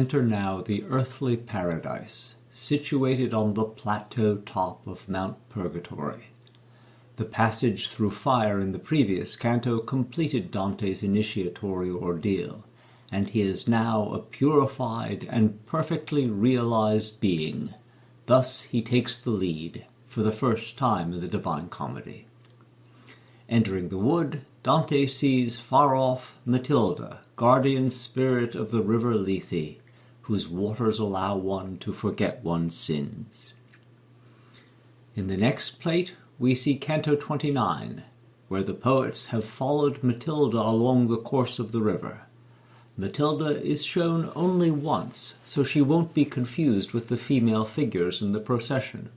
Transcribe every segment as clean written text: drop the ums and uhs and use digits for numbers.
enter now the earthly paradise, situated on the plateau top of Mount Purgatorio. The passage through fire in the previous canto completed Dante's initiatory ordeal, and he is now a purified and perfectly realized being. Thus he takes the lead, for the first time in the Divine Comedy. Entering the wood, Dante sees far off Matilda, guardian spirit of the river Lethe, whose waters allow one to forget one's sins. In the next plate, we see Canto 29, where the poets have followed Matilda along the course of the river. Matilda is shown only once, so she won't be confused with the female figures in the procession.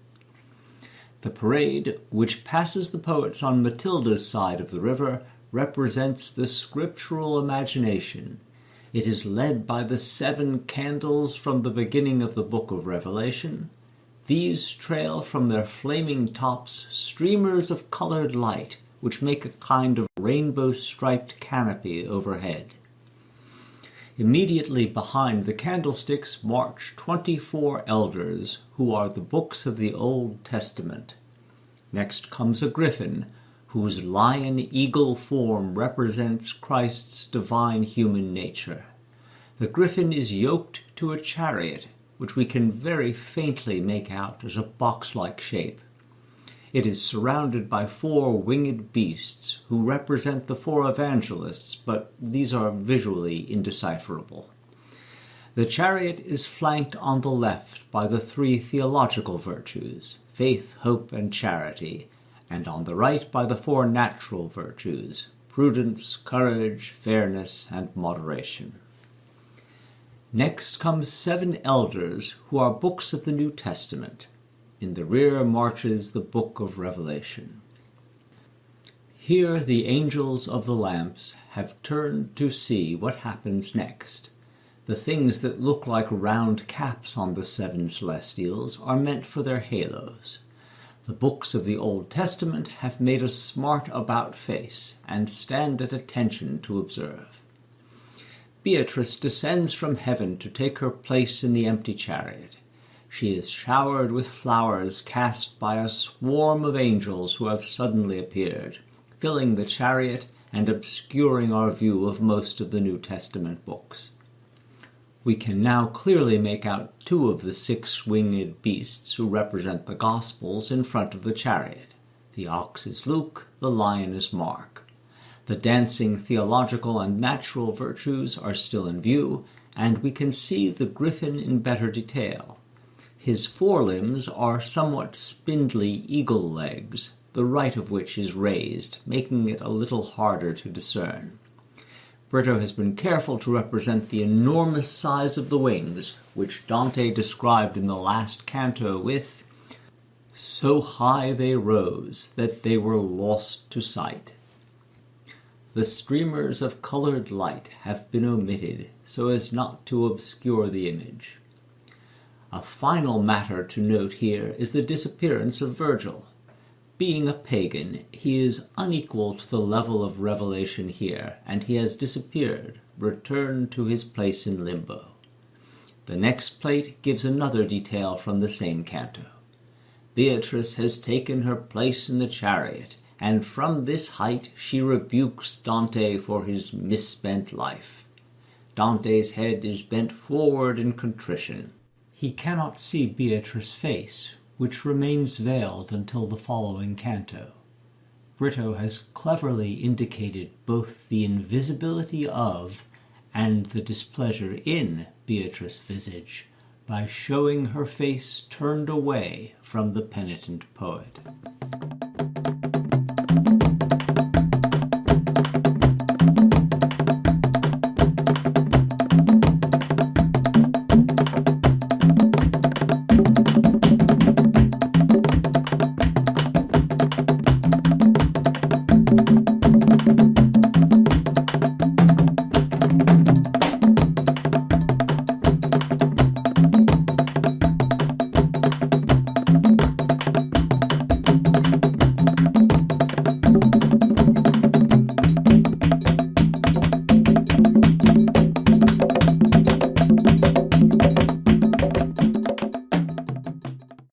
The parade, which passes the poets on Matilda's side of the river, represents the scriptural imagination. It is led by the 7 candles from the beginning of the book of Revelation. These trail from their flaming tops streamers of colored light, which make a kind of rainbow-striped canopy overhead. Immediately behind the candlesticks march 24 elders, who are the books of the Old Testament. Next comes a griffin, whose lion-eagle form represents Christ's divine human nature. The griffin is yoked to a chariot, which we can very faintly make out as a box-like shape. It is surrounded by 4 winged beasts, who represent the 4 evangelists, but these are visually indecipherable. The chariot is flanked on the left by the 3 theological virtues, faith, hope, and charity, and on the right by the 4 natural virtues, prudence, courage, fairness, and moderation. Next come 7 elders, who are books of the New Testament. In the rear marches the book of Revelation. Here the angels of the lamps have turned to see what happens next. The things that look like round caps on the 7 celestials are meant for their halos. The books of the Old Testament have made a smart about-face and stand at attention to observe. Beatrice descends from heaven to take her place in the empty chariot. She is showered with flowers cast by a swarm of angels who have suddenly appeared, filling the chariot and obscuring our view of most of the New Testament books. We can now clearly make out 2 of the 6 winged beasts who represent the Gospels in front of the chariot. The ox is Luke, the lion is Mark. The dancing theological and natural virtues are still in view, and we can see the griffin in better detail. His forelimbs are somewhat spindly eagle legs, the right of which is raised, making it a little harder to discern. Britto has been careful to represent the enormous size of the wings, which Dante described in the last canto with, "So high they rose that they were lost to sight." The streamers of colored light have been omitted so as not to obscure the image. A final matter to note here is the disappearance of Virgil. Being a pagan, he is unequal to the level of revelation here, and he has disappeared, returned to his place in limbo. The next plate gives another detail from the same canto. Beatrice has taken her place in the chariot, and from this height she rebukes Dante for his misspent life. Dante's head is bent forward in contrition. He cannot see Beatrice's face, which remains veiled until the following canto. Britto has cleverly indicated both the invisibility of and the displeasure in Beatrice's visage by showing her face turned away from the penitent poet.